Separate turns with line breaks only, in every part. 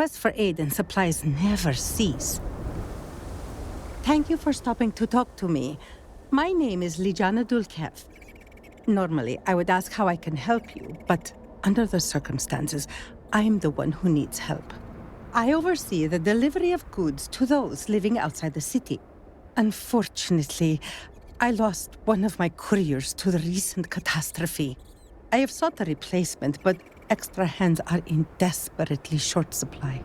requests for aid and supplies never cease. Thank you for stopping to talk to me. My name is Lijana Dulkev. Normally, I would ask how I can help you, but under the circumstances, I'm the one who needs help. I oversee the delivery of goods to those living outside the city. Unfortunately, I lost one of my couriers to the recent catastrophe. I have sought a replacement, but extra hands are in desperately short supply.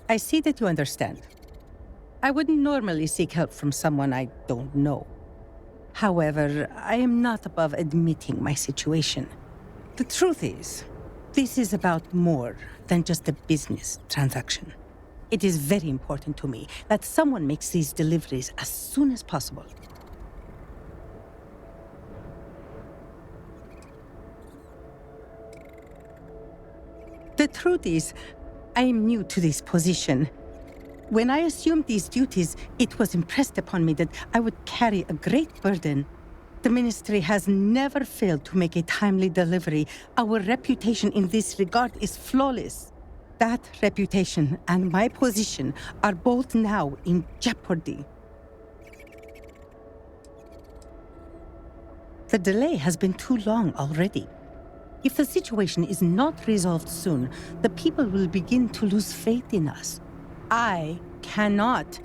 I see that you understand. I wouldn't normally seek help from someone I don't know. However, I am not above admitting my situation. The truth is, this is about more than just a business transaction. It is very important to me that someone makes these deliveries as soon as possible. The truth is, I am new to this position. When I assumed these duties, it was impressed upon me that I would carry a great burden. The Ministry has never failed to make a timely delivery. Our reputation in this regard is flawless. That reputation and my position are both now in jeopardy. The delay has been too long already. If the situation is not resolved soon, the people will begin to lose faith in us. I cannot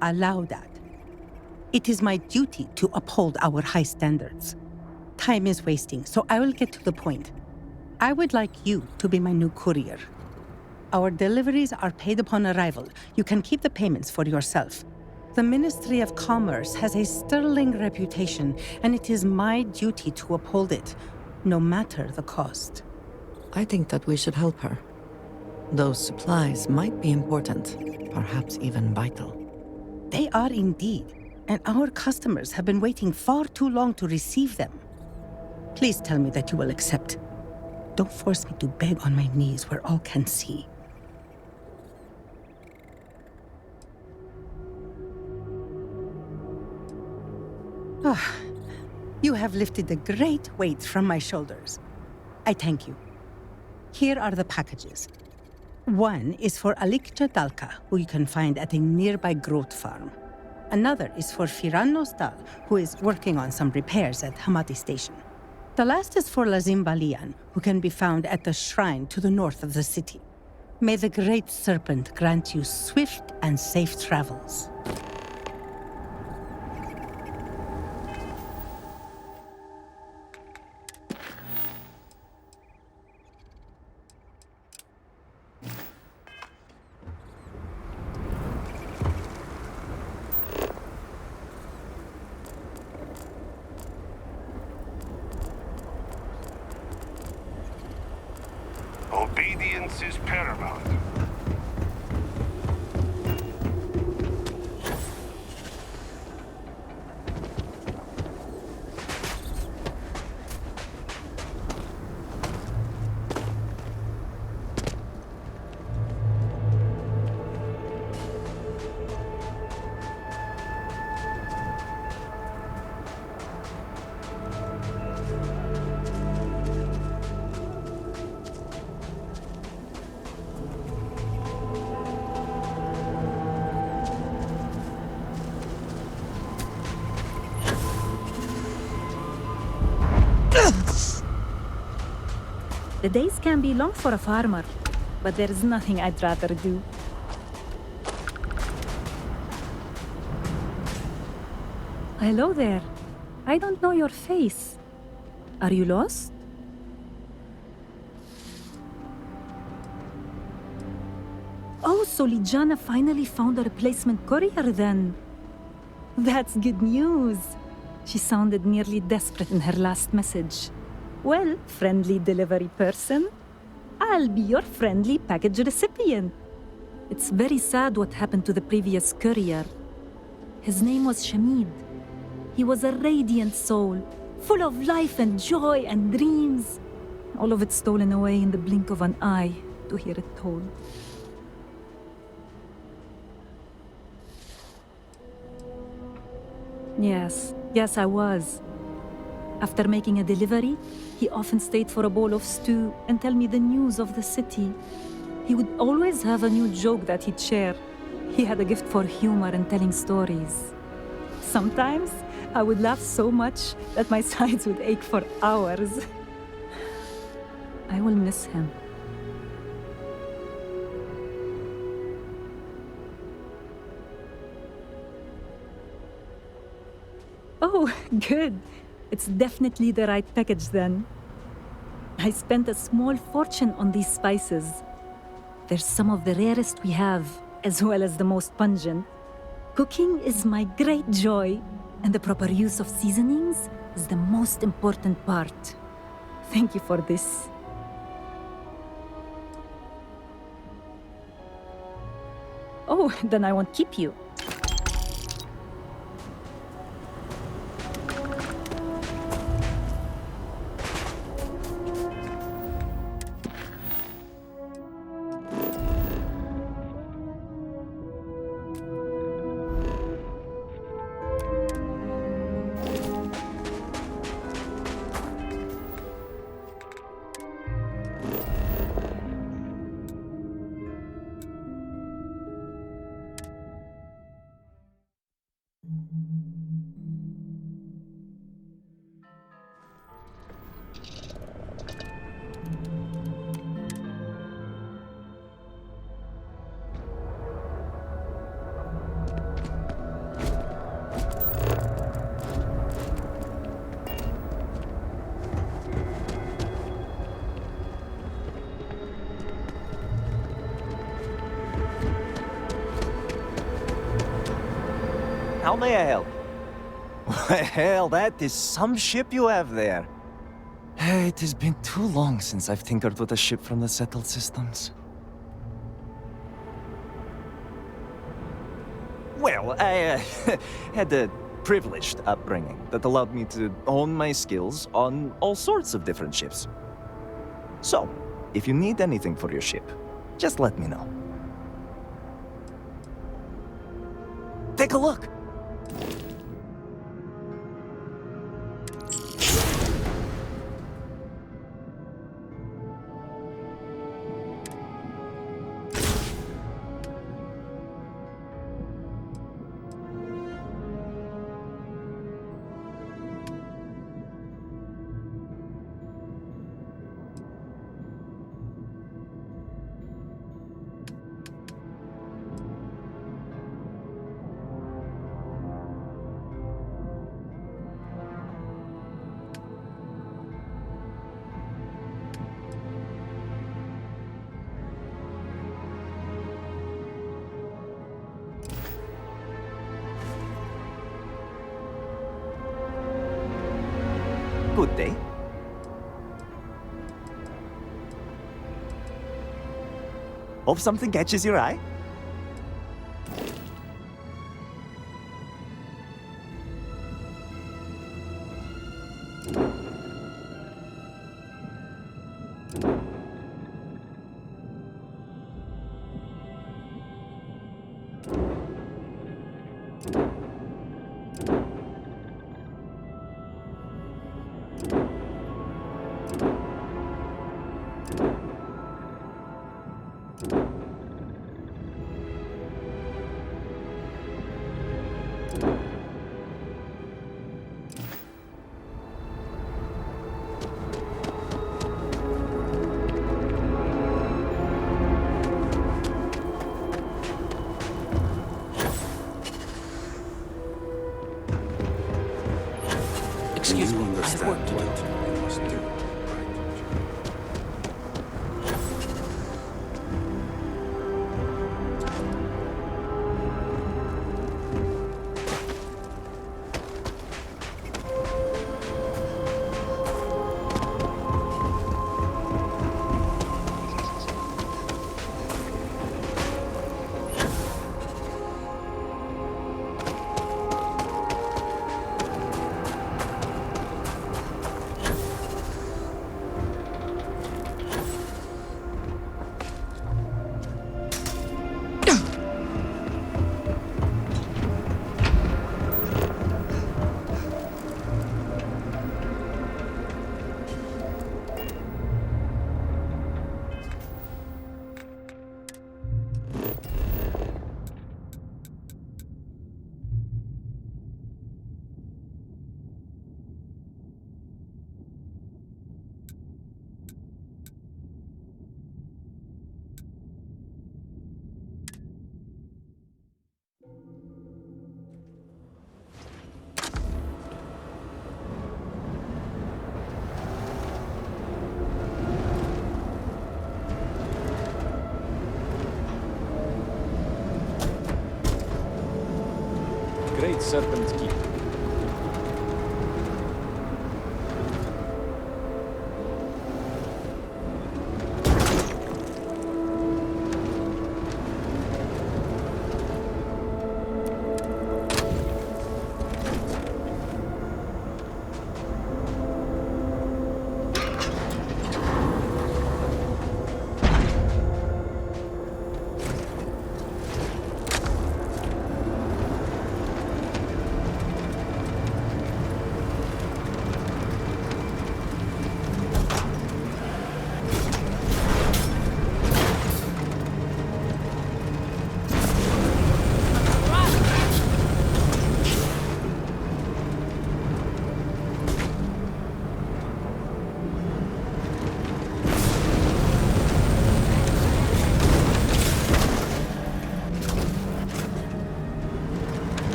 allow that. It is my duty to uphold our high standards. Time is wasting, so I will get to the point. I would like you to be my new courier. Our deliveries are paid upon arrival. You can keep the payments for yourself. The Ministry of Commerce has a sterling reputation, and it is my duty to uphold it, no matter the cost.
I think that we should help her. Those supplies might be important, perhaps even vital.
They are indeed, and our customers have been waiting far too long to receive them. Please tell me that you will accept. Don't force me to beg on my knees where all can see. Ah, you have lifted a great weight from my shoulders. I thank you. Here are the packages. One is for Alikcha Dalka, who you can find at a nearby growth farm. Another is for Firan Nostal, who is working on some repairs at Hamati Station. The last is for Lazim Balian, who can be found at the shrine to the north of the city. May the Great Serpent grant you swift and safe travels.
Obedience is paramount.
The days can be long for a farmer, but there is nothing I'd rather do. Hello there. I don't know your face. Are you lost? Oh, so Lijana finally found a replacement courier then. That's good news. She sounded nearly desperate in her last message. Well, friendly delivery person, I'll be your friendly package recipient. It's very sad what happened to the previous courier. His name was Shamid. He was a radiant soul, full of life and joy and dreams. All of it stolen away in the blink of an eye, to hear it told. Yes, I was. After making a delivery, he often stayed for a bowl of stew and tell me the news of the city. He would always have a new joke that he'd share. He had a gift for humor and telling stories. Sometimes I would laugh so much that my sides would ache for hours. I will miss him. Oh, good. It's definitely the right package then. I spent a small fortune on these spices. They're some of the rarest we have, as well as the most pungent. Cooking is my great joy, and the proper use of seasonings is the most important part. Thank you for this. Oh, then I won't keep you.
How may I help? Well, that is some ship you have there. It has been too long since I've tinkered with a ship from the settled systems. Well, I had a privileged upbringing that allowed me to hone my skills on all sorts of different ships. So, if you need anything for your ship, just let me know. Take a look! Good day. Hope something catches your eye.
Excuse
You
me, I have
understand
work to do.
what you must do, right? Great Serpent Keep.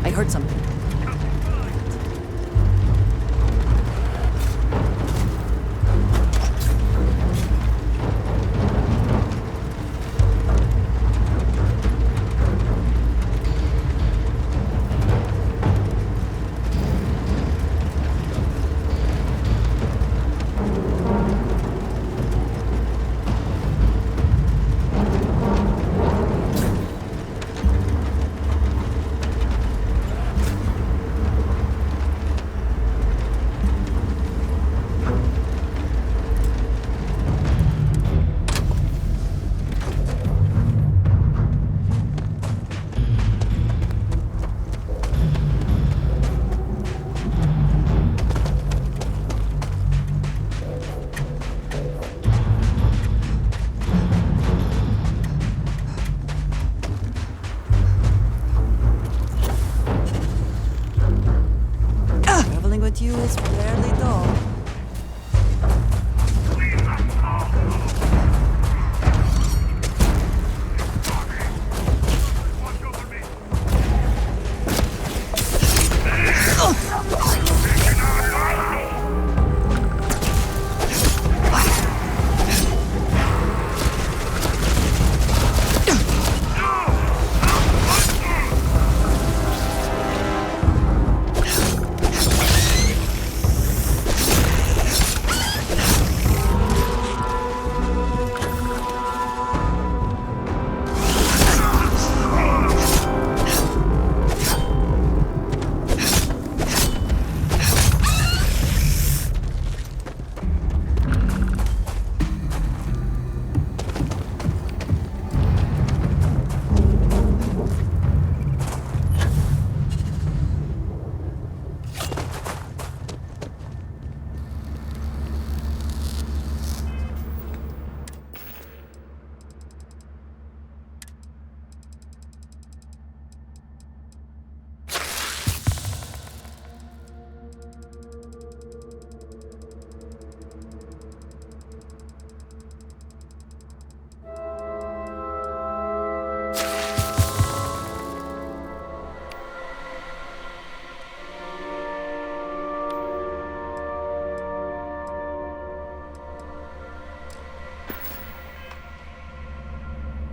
I heard something. Traveling with you is fairly dull.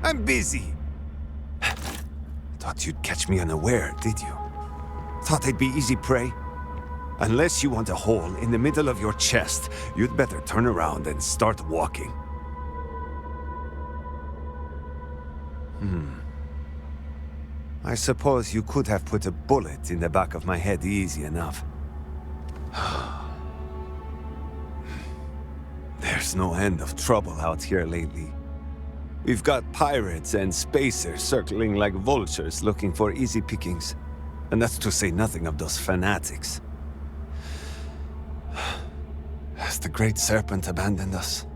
I'm busy. Thought you'd catch me unaware, did you? Thought I'd be easy prey? Unless you want a hole in the middle of your chest, you'd better turn around and start walking. I suppose you could have put a bullet in the back of my head easy enough. There's no end of trouble out here lately. We've got pirates and spacers circling like vultures looking for easy pickings. And that's to say nothing of those fanatics. Has the Great Serpent abandoned us?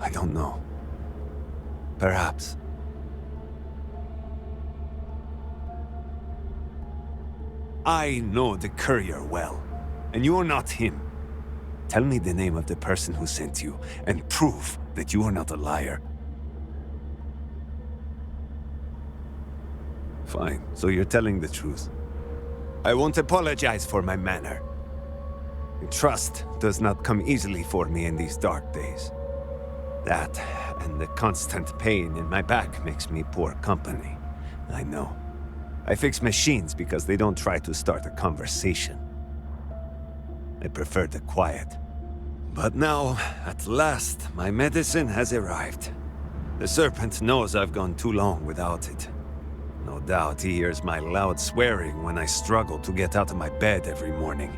I don't know. Perhaps. I know the courier well, and you're not him. Tell me the name of the person who sent you, and prove that you are not a liar. Fine, so you're telling the truth. I won't apologize for my manner. Trust does not come easily for me in these dark days. That, and the constant pain in my back makes me poor company. I know. I fix machines because they don't try to start a conversation. I prefer the quiet. But now, at last, my medicine has arrived. The Serpent knows I've gone too long without it. No doubt he hears my loud swearing when I struggle to get out of my bed every morning.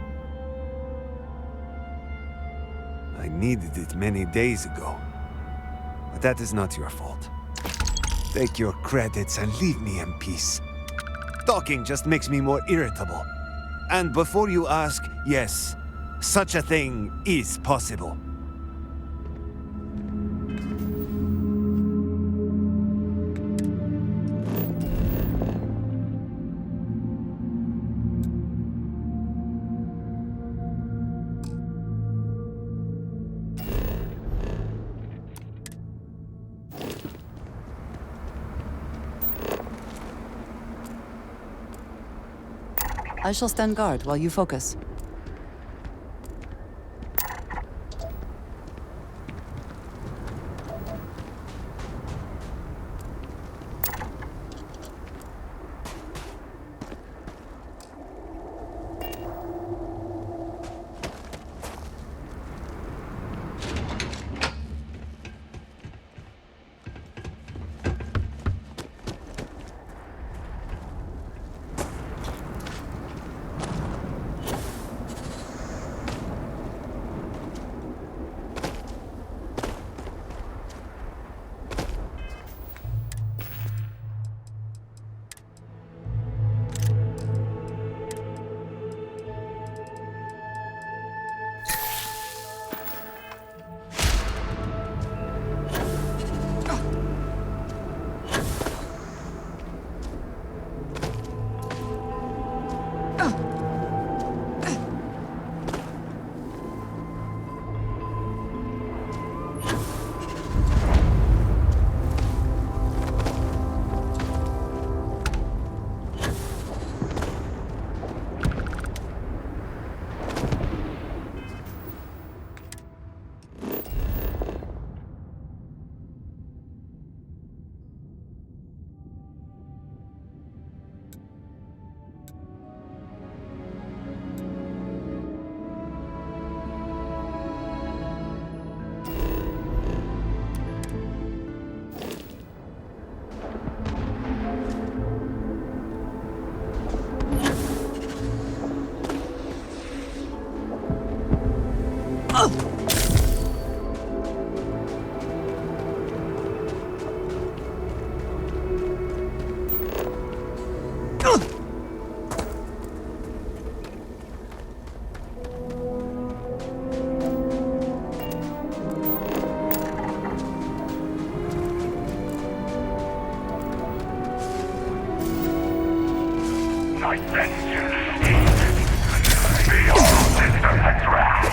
I needed it many days ago. But that is not your fault. Take your credits and leave me in peace. Talking just makes me more irritable. And before you ask, yes, such a thing is possible.
I shall stand guard while you focus.
My vengeance is beyond this wrath.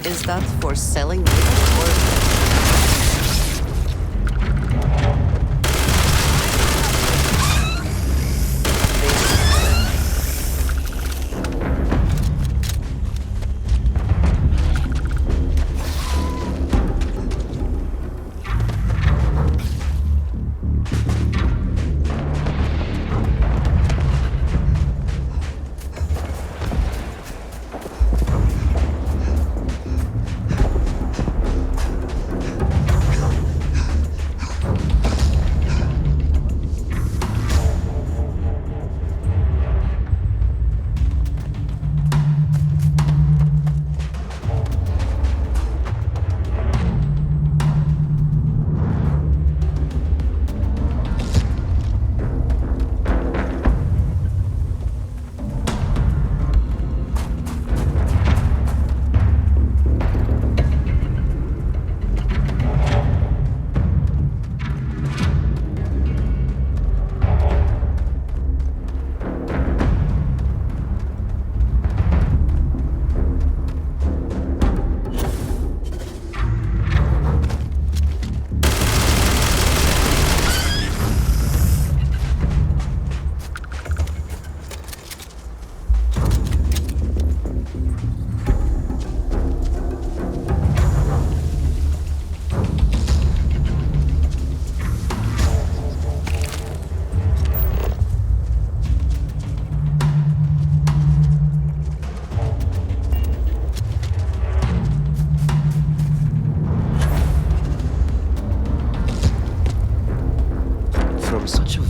Is that for selling later, or...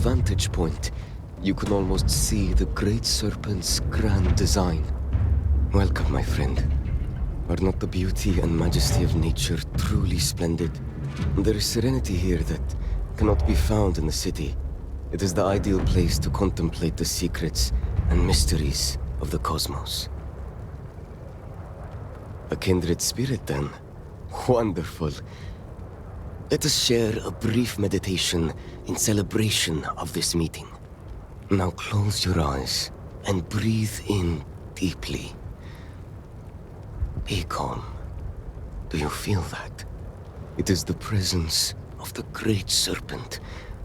vantage point, you can almost see the Great Serpent's grand design. Welcome, my friend. Are not the beauty and majesty of nature truly splendid? There is serenity here that cannot be found in the city. It is the ideal place to contemplate the secrets and mysteries of the cosmos. A kindred spirit, then. Wonderful. Let us share a brief meditation in celebration of this meeting. Now close your eyes and breathe in deeply. Be calm. Do you feel that? It is the presence of the Great Serpent,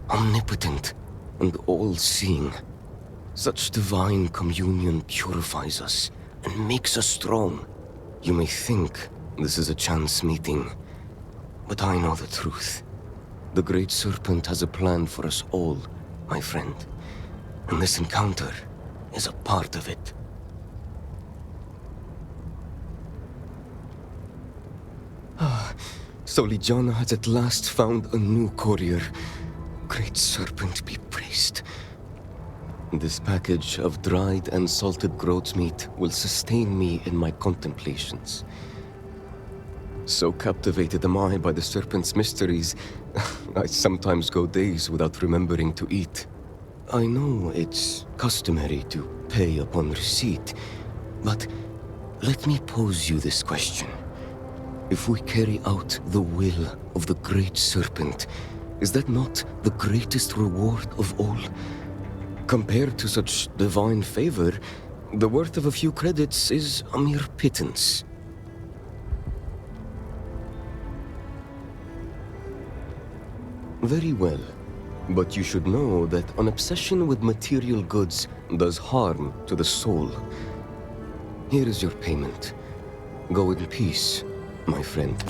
omnipotent and all-seeing. Such divine communion purifies us and makes us strong. You may think this is a chance meeting, but I know the truth. The Great Serpent has a plan for us all, my friend. And this encounter is a part of it. So Ligiana has at last found a new courier. Great Serpent be praised. This package of dried and salted goat's meat will sustain me in my contemplations. So captivated am I by the Serpent's mysteries, I sometimes go days without remembering to eat. I know it's customary to pay upon receipt, but let me pose you this question. If we carry out the will of the Great Serpent, is that not the greatest reward of all? Compared to such divine favor, the worth of a few credits is a mere pittance. Very well. But you should know that an obsession with material goods does harm to the soul. Here is your payment. Go in peace, my friend.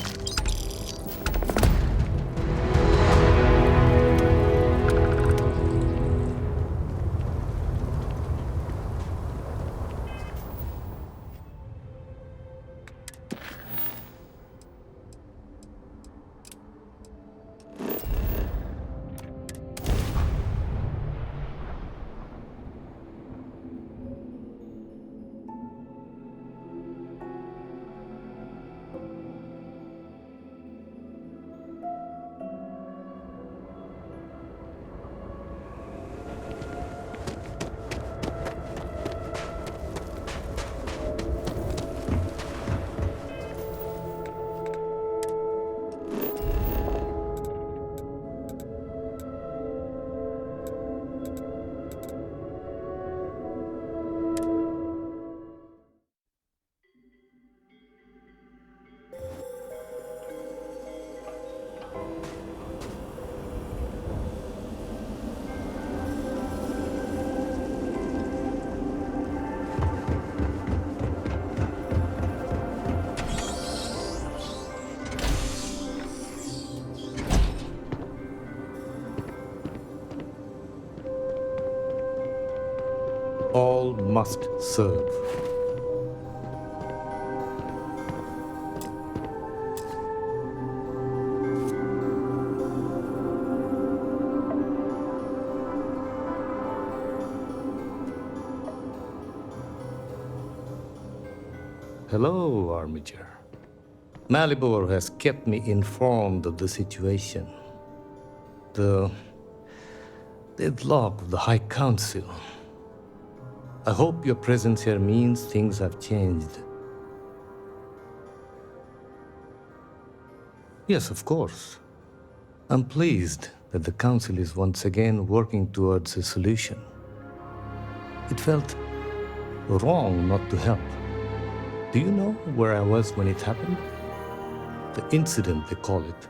All must serve. Hello, Armiger. Malibor has kept me informed of the situation. The deadlock of the High Council. I hope your presence here means things have changed. Yes, of course. I'm pleased that the Council is once again working towards a solution. It felt wrong not to help. Do you know where I was when it happened? The incident, they call it.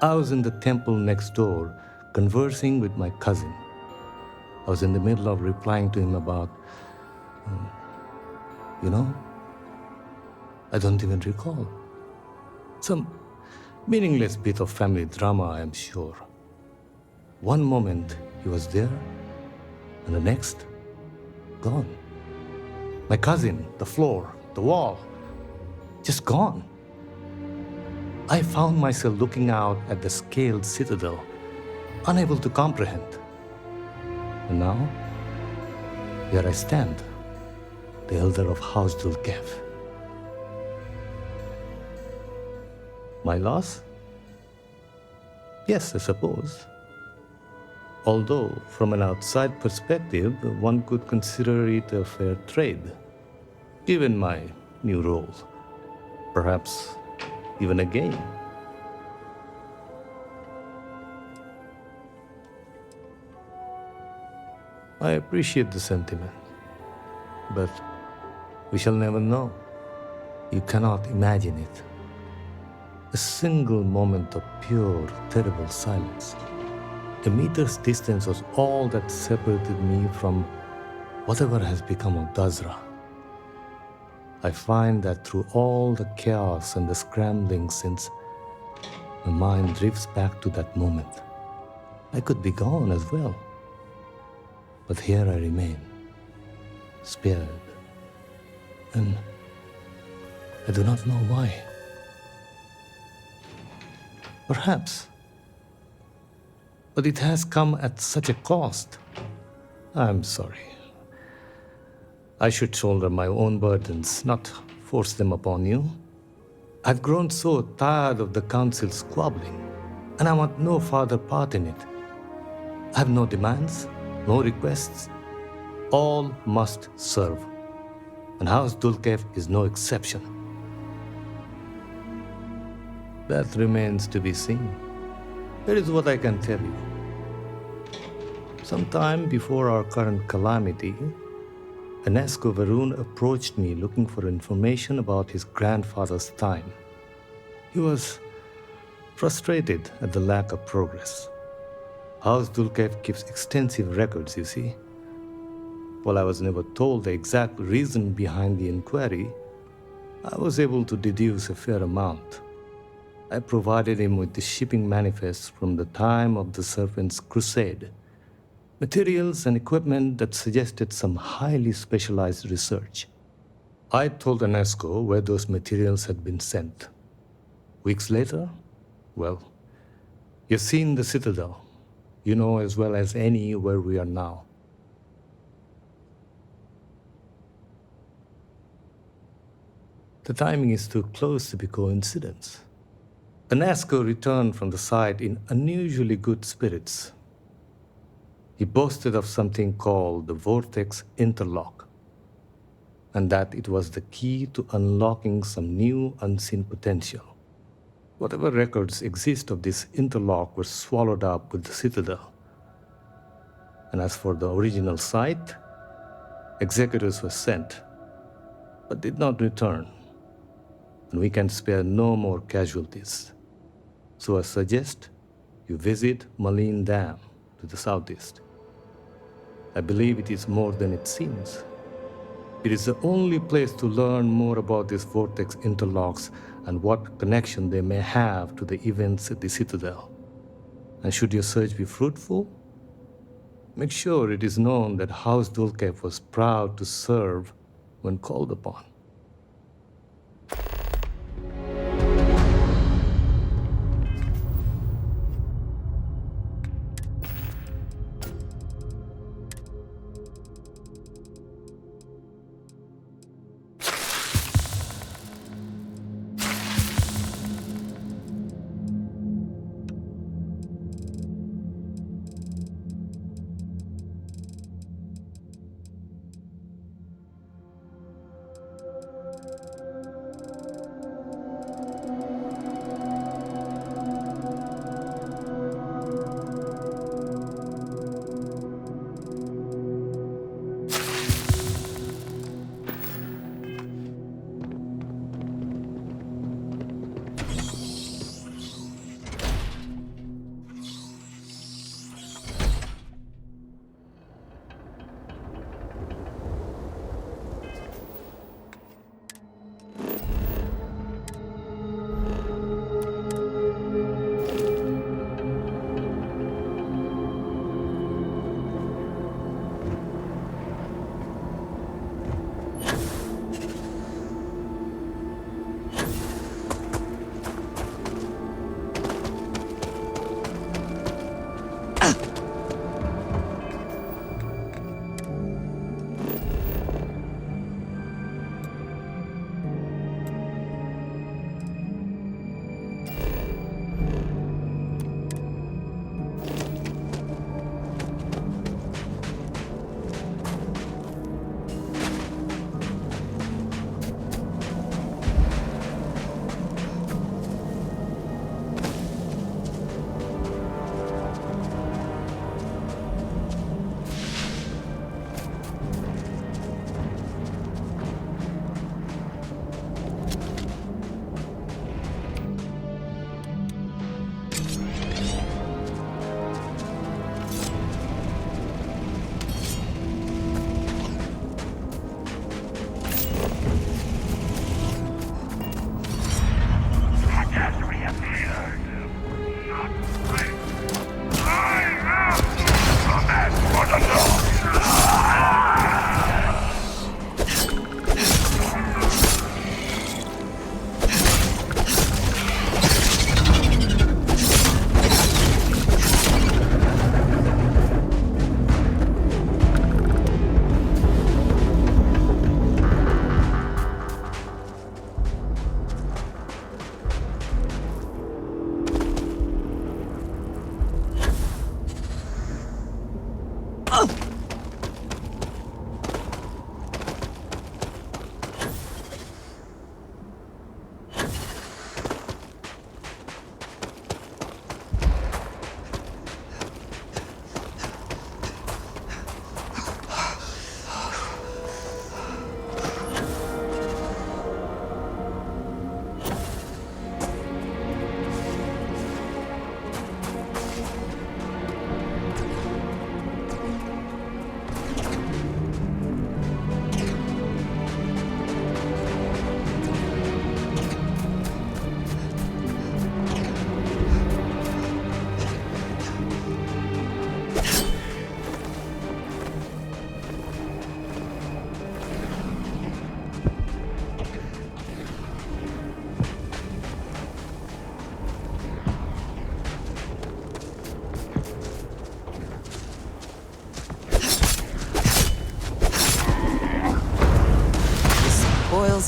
I was in the temple next door, conversing with my cousin. I was in the middle of replying to him about, I don't even recall. Some meaningless bit of family drama, I am sure. One moment he was there, and the next, gone. My cousin, the floor, the wall, just gone. I found myself looking out at the scaled citadel, unable to comprehend. And now, here I stand, the elder of House Dulkev. My loss? Yes, I suppose. Although, from an outside perspective, one could consider it a fair trade, given my new role. Perhaps even a gain. I appreciate the sentiment, but we shall never know. You cannot imagine it. A single moment of pure, terrible silence. A meter's distance was all that separated me from whatever has become of Dazra. I find that through all the chaos and the scrambling since, my mind drifts back to that moment. I could be gone as well. But here I remain, spared. And I do not know why. Perhaps. But it has come at such a cost. I'm sorry. I should shoulder my own burdens, not force them upon you. I've grown so tired of the council squabbling, and I want no further part in it. I have no demands, no requests. All must serve. And House Dulkev is no exception. That remains to be seen. Here is what I can tell you. Sometime before our current calamity, Enesco Varun approached me looking for information about his grandfather's time. He was frustrated at the lack of progress. House Dulkev keeps extensive records, you see. While I was never told the exact reason behind the inquiry, I was able to deduce a fair amount. I provided him with the shipping manifests from the time of the Serpent's Crusade, materials and equipment that suggested some highly specialized research. I told Enesco where those materials had been sent. Weeks later, well, you've seen the Citadel. You know as well as any where we are now. The timing is too close to be coincidence. Enesco returned from the site in unusually good spirits. He boasted of something called the Vortex Interlock, and that it was the key to unlocking some new unseen potential. Whatever records exist of this interlock were swallowed up with the Citadel. And as for the original site, executors were sent, but did not return. And we can spare no more casualties. So I suggest you visit Malin Dam to the southeast. I believe it is more than it seems. It is the only place to learn more about these vortex interlocks and what connection they may have to the events at the Citadel. And should your search be fruitful, make sure it is known that House Dulkev was proud to serve when called upon.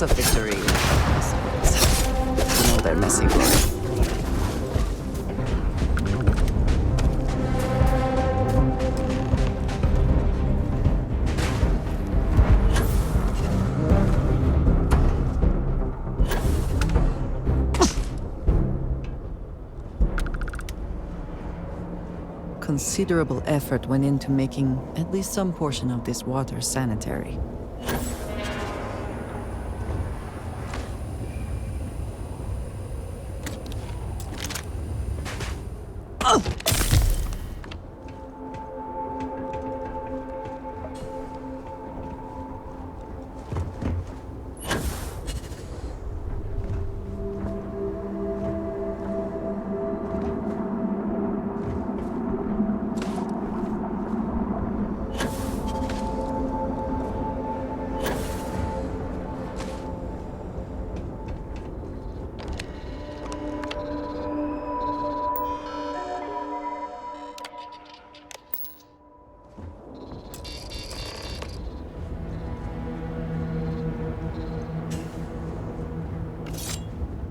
chance of victory, I suppose. You know they're messy, boy. Considerable effort went into making at least some portion of this water sanitary.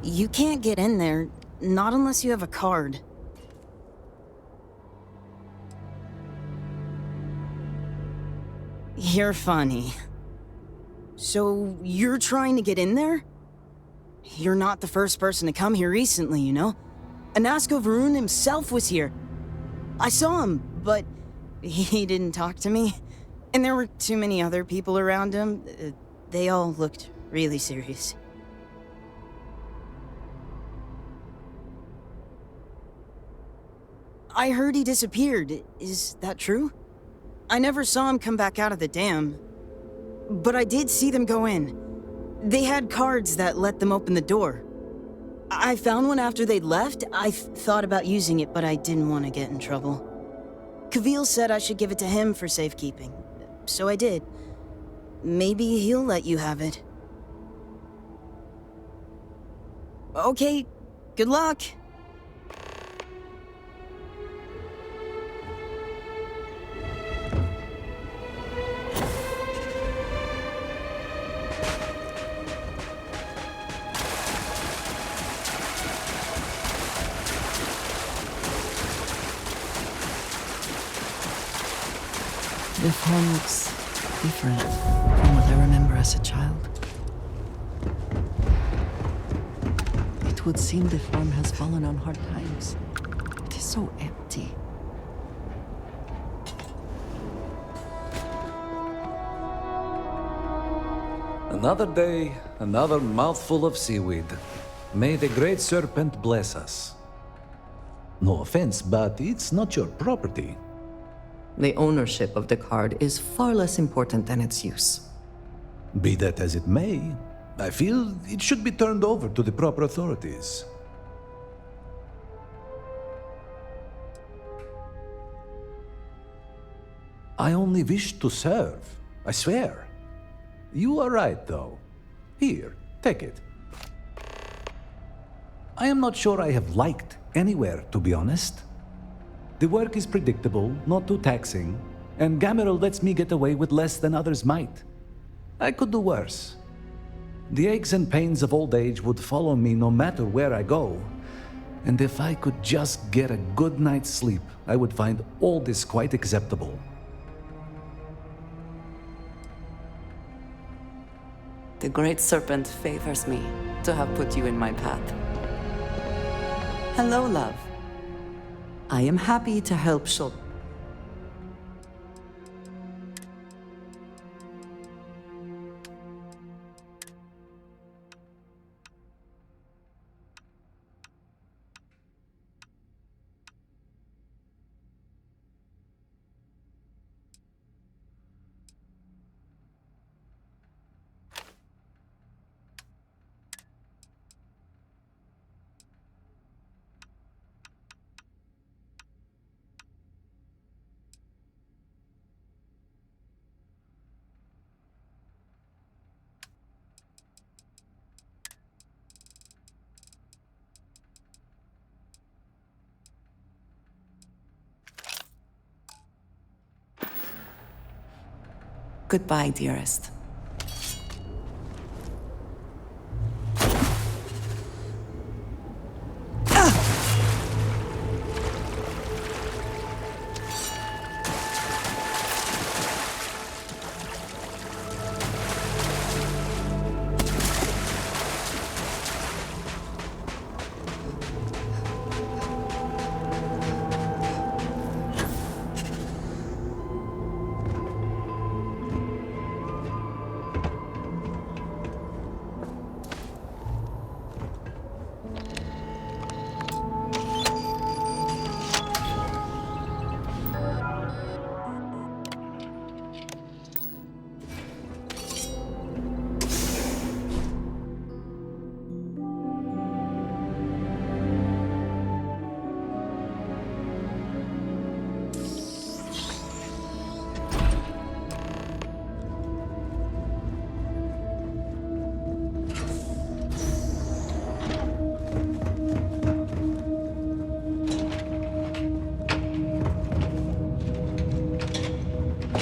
You can't get in there, not unless you have a card. You're funny. So, you're trying to get in there? You're not the first person to come here recently, you know? Anasko Varun himself was here. I saw him, but he didn't talk to me. And there were too many other people around him. They all looked really serious. I heard he disappeared. Is that true? I never saw him come back out of the dam. But I did see them go in. They had cards that let them open the door. I found one after they'd left. I thought about using it, but I didn't want to get in trouble. Kavil said I should give it to him for safekeeping. So I did. Maybe he'll let you have it. Okay, good luck.
The form looks different from what I remember as a child. It would seem the form has fallen on hard times. It is so empty.
Another day, another mouthful of seaweed. May the great serpent bless us. No offense, but it's not your property.
The ownership of the card is far less important than its use.
Be that as it may, I feel it should be turned over to the proper authorities. I only wish to serve, I swear. You are right, though. Here, take it. I am not sure I have liked anywhere, to be honest. The work is predictable, not too taxing, and Gamerworf lets me get away with less than others might. I could do worse. The aches and pains of old age would follow me no matter where I go, and if I could just get a good night's sleep, I would find all this quite acceptable.
The great serpent favors me to have put you in my path. Hello, love. I am happy to help show. Goodbye, dearest.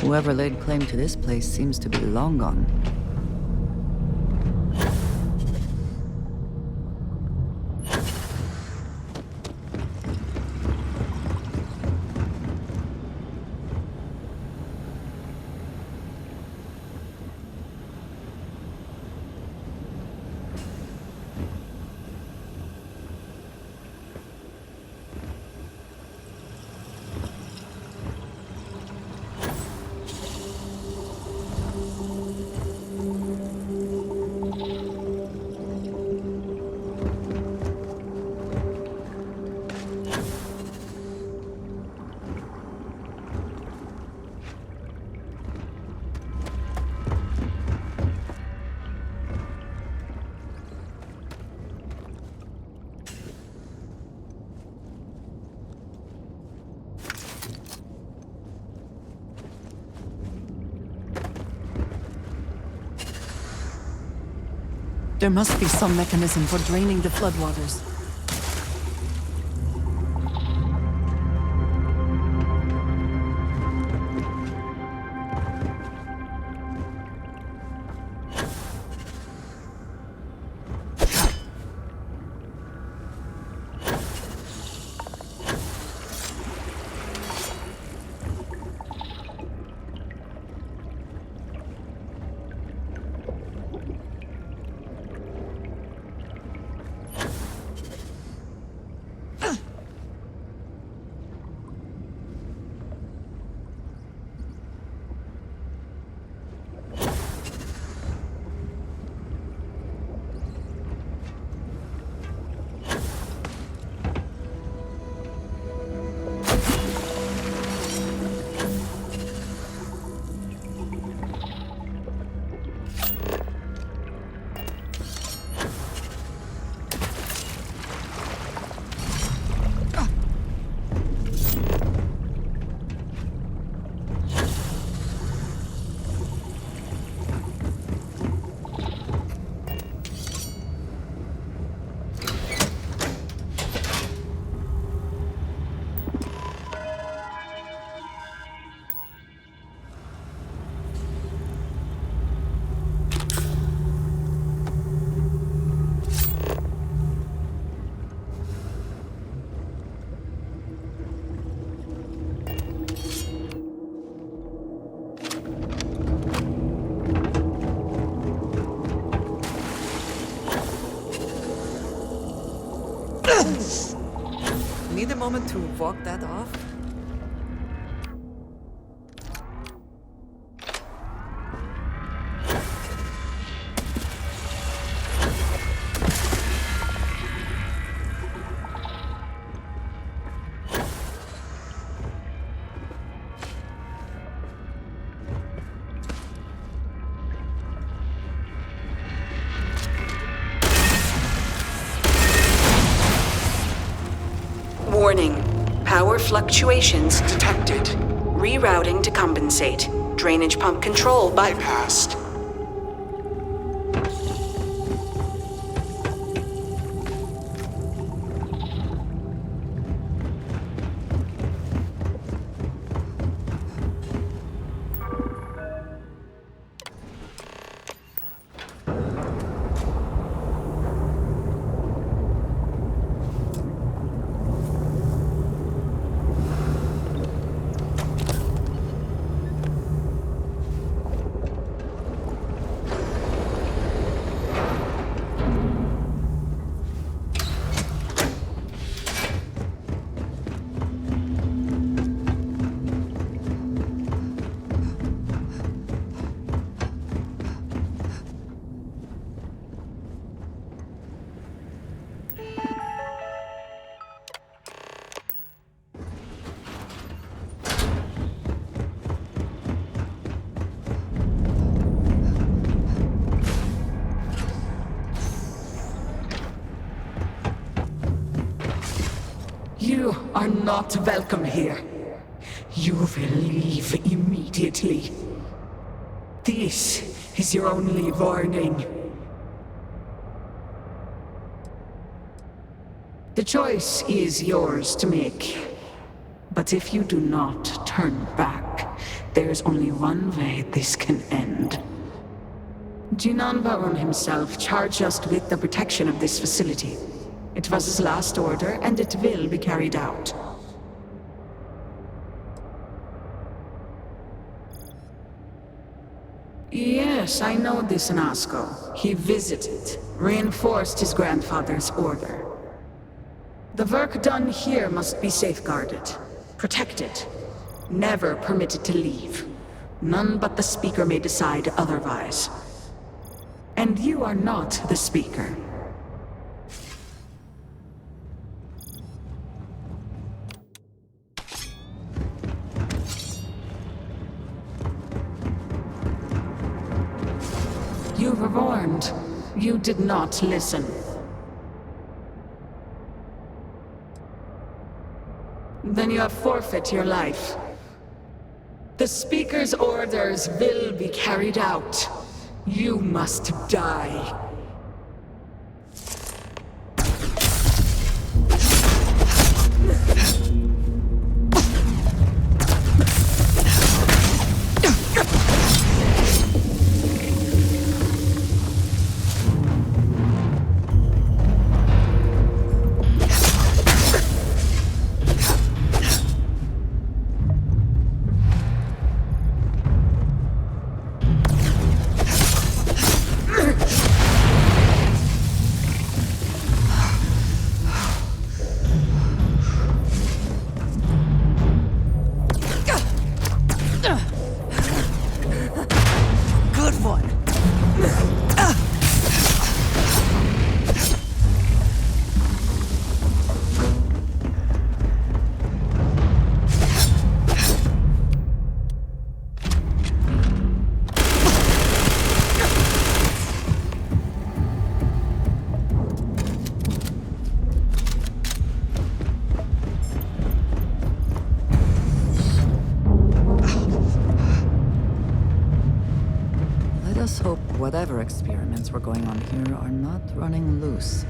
Whoever laid claim to this place seems to be long gone. There must be some mechanism for draining the floodwaters. Need a moment to walk that off?
Warning. Power fluctuations detected. Rerouting to compensate. Drainage pump control bypassed.
You are not welcome here. You will leave immediately. This is your only warning. The choice is yours to make. But if you do not turn back, there's only one way this can end. Jinan Baron himself charged us with the protection of this facility. It was his last order, and it will be carried out. Yes, I know this Nasco. He visited, reinforced his grandfather's order. The work done here must be safeguarded, protected, never permitted to leave. None but the Speaker may decide otherwise. And you are not the Speaker. You were warned. You did not listen. Then you have forfeit your life. The Speaker's orders will be carried out. You must die.
Let's hope whatever experiments were going on here are not running loose.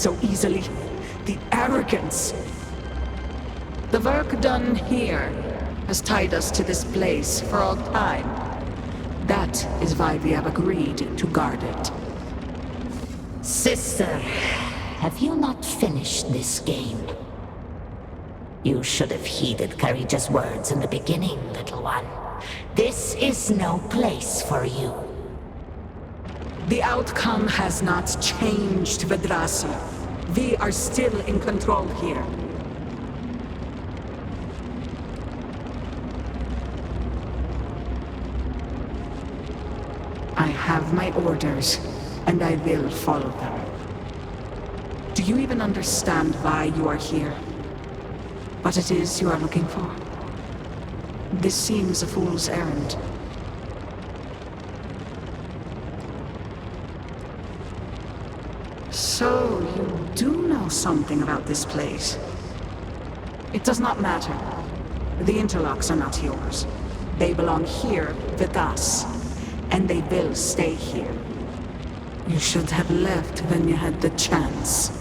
so easily. The arrogance. The work done here has tied us to this place for all time. That is why we have agreed to guard it.
Sister, have you not finished this game? You should have heeded Karija's words in the beginning, little one. This is no place for you.
The outcome has not changed, Vedrasi. We are still in control here. I have my orders, and I will follow them. Do you even understand why you are here? What it is you are looking for? This seems a fool's errand. So, you do know something about this place. It does not matter. The interlocks are not yours. They belong here with us, and they will stay here. You should have left when you had the chance.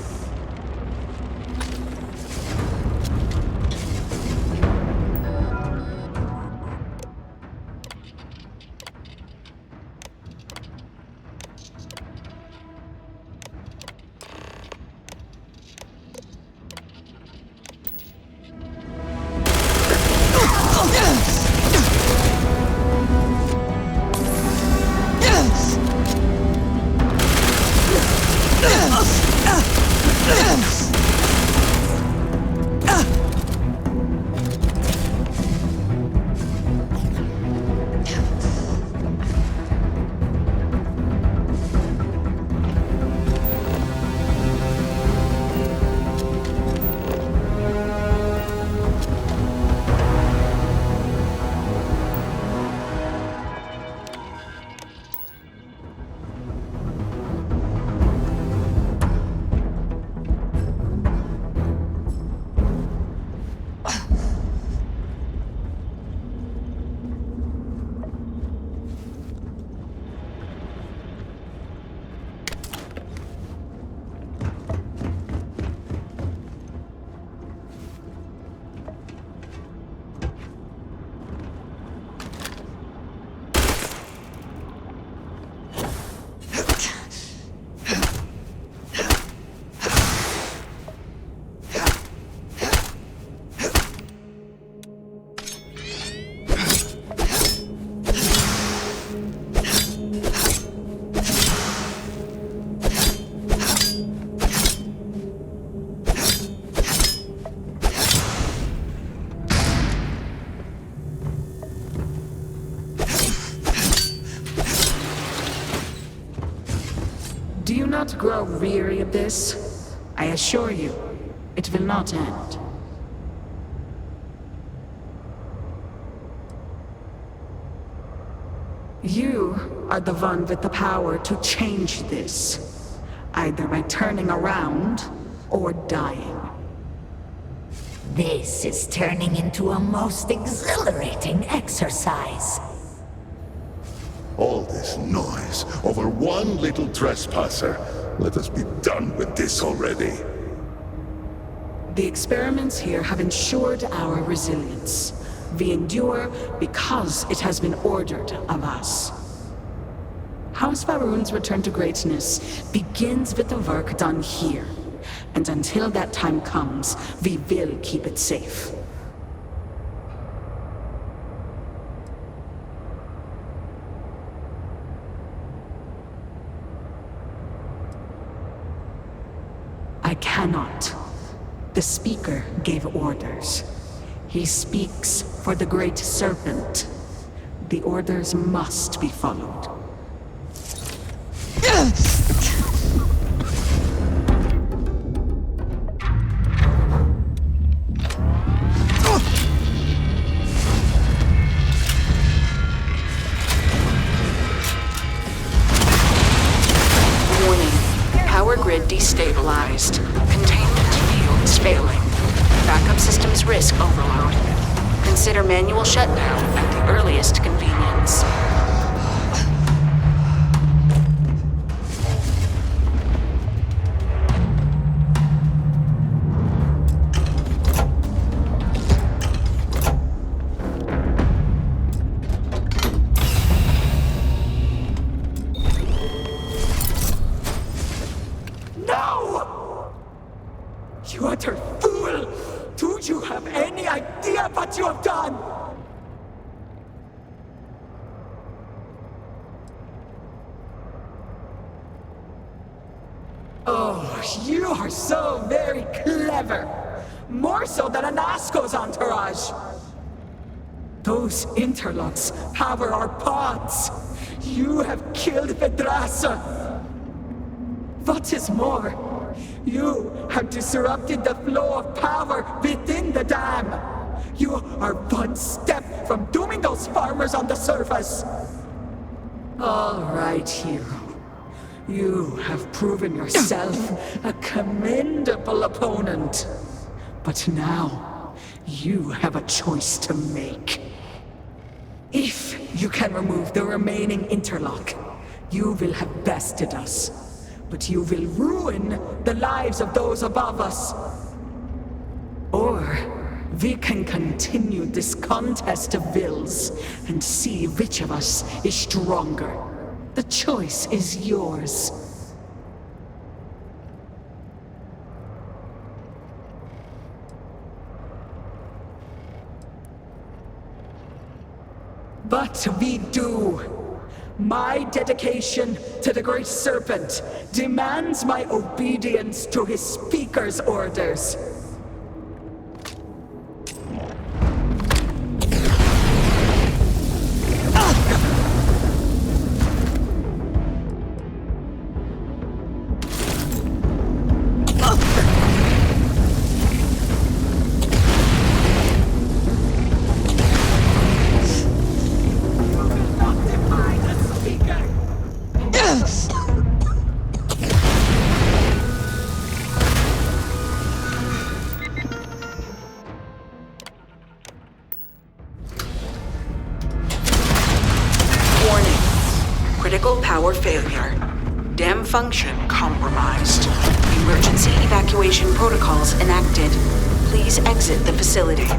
Do you not grow weary of this? I assure you, it will not end. You are the one with the power to change this, either by turning around or dying.
This is turning into a most exhilarating exercise.
All this noise over one little trespasser. Let us be done with this already.
The experiments here have ensured our resilience. We endure because it has been ordered of us. House Faroon's return to greatness begins with the work done here. And until that time comes, we will keep it safe. I cannot. The Speaker gave orders. He speaks for the Great Serpent. The orders must be followed.
Power grid destabilized. Containment fields failing. Backup systems risk overload. Consider manual shutdown at the earliest convenience.
fool! Do you have any idea what you have done? Oh, you are so very clever. More so than Anasco's entourage. Those interlocks power our pods. You have killed Vedrasa. What is more, you have disrupted the flow of power within the dam. You are one step from dooming those farmers on the surface. All right, hero. You have proven yourself a commendable opponent. But now, you have a choice to make. If you can remove the remaining interlock, you will have bested us. But you will ruin the lives of those above us. Or we can continue this contest of wills and see which of us is stronger. The choice is yours. But we do. My dedication to the Great Serpent demands my obedience to his Speaker's orders.
Critical power failure. Dam function compromised. Emergency evacuation protocols enacted. Please exit the facility.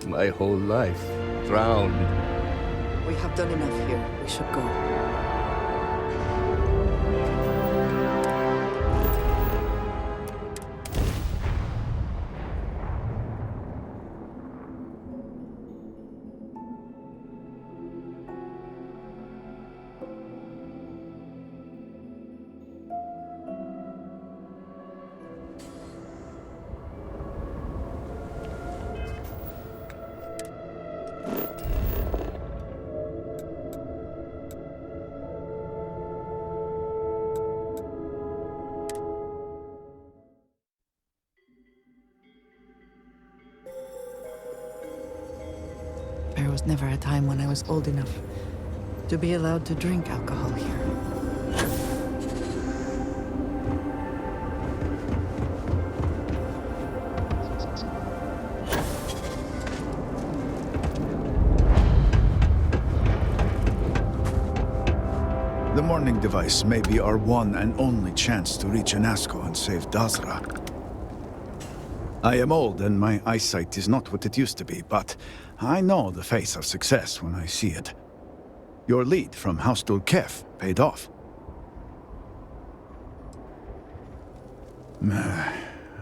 My whole life drowned.
We have done enough here. We should go. There was never a time when I was old enough to be allowed to drink alcohol here.
The morning device may be our one and only chance to reach Anasco and save Dazra. I am old and my eyesight is not what it used to be, but I know the face of success when I see it. Your lead from Haustul Kef paid off.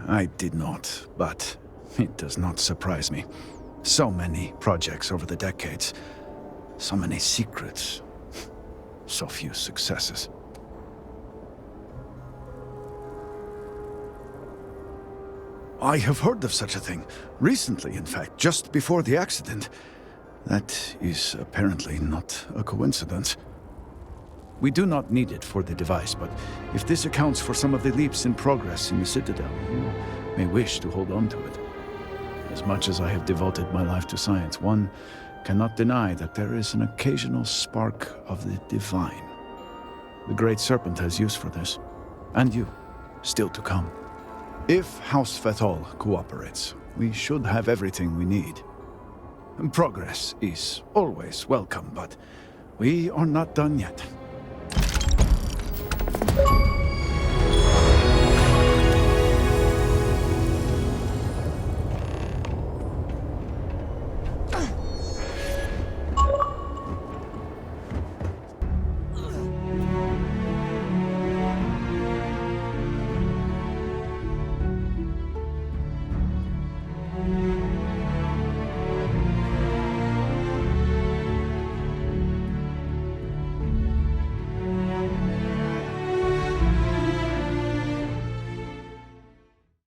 I did not, but it does not surprise me. So many projects over the decades, so many secrets. So few successes. I have heard of such a thing. Recently, in fact, just before the accident. That is apparently not a coincidence. We do not need it for the device, but if this accounts for some of the leaps in progress in the Citadel, you may wish to hold on to it. As much as I have devoted my life to science, one cannot deny that there is an occasional spark of the divine. The Great Serpent has use for this, and you, still to come. If House Fethal cooperates, we should have everything we need. Progress is always welcome, but we are not done yet.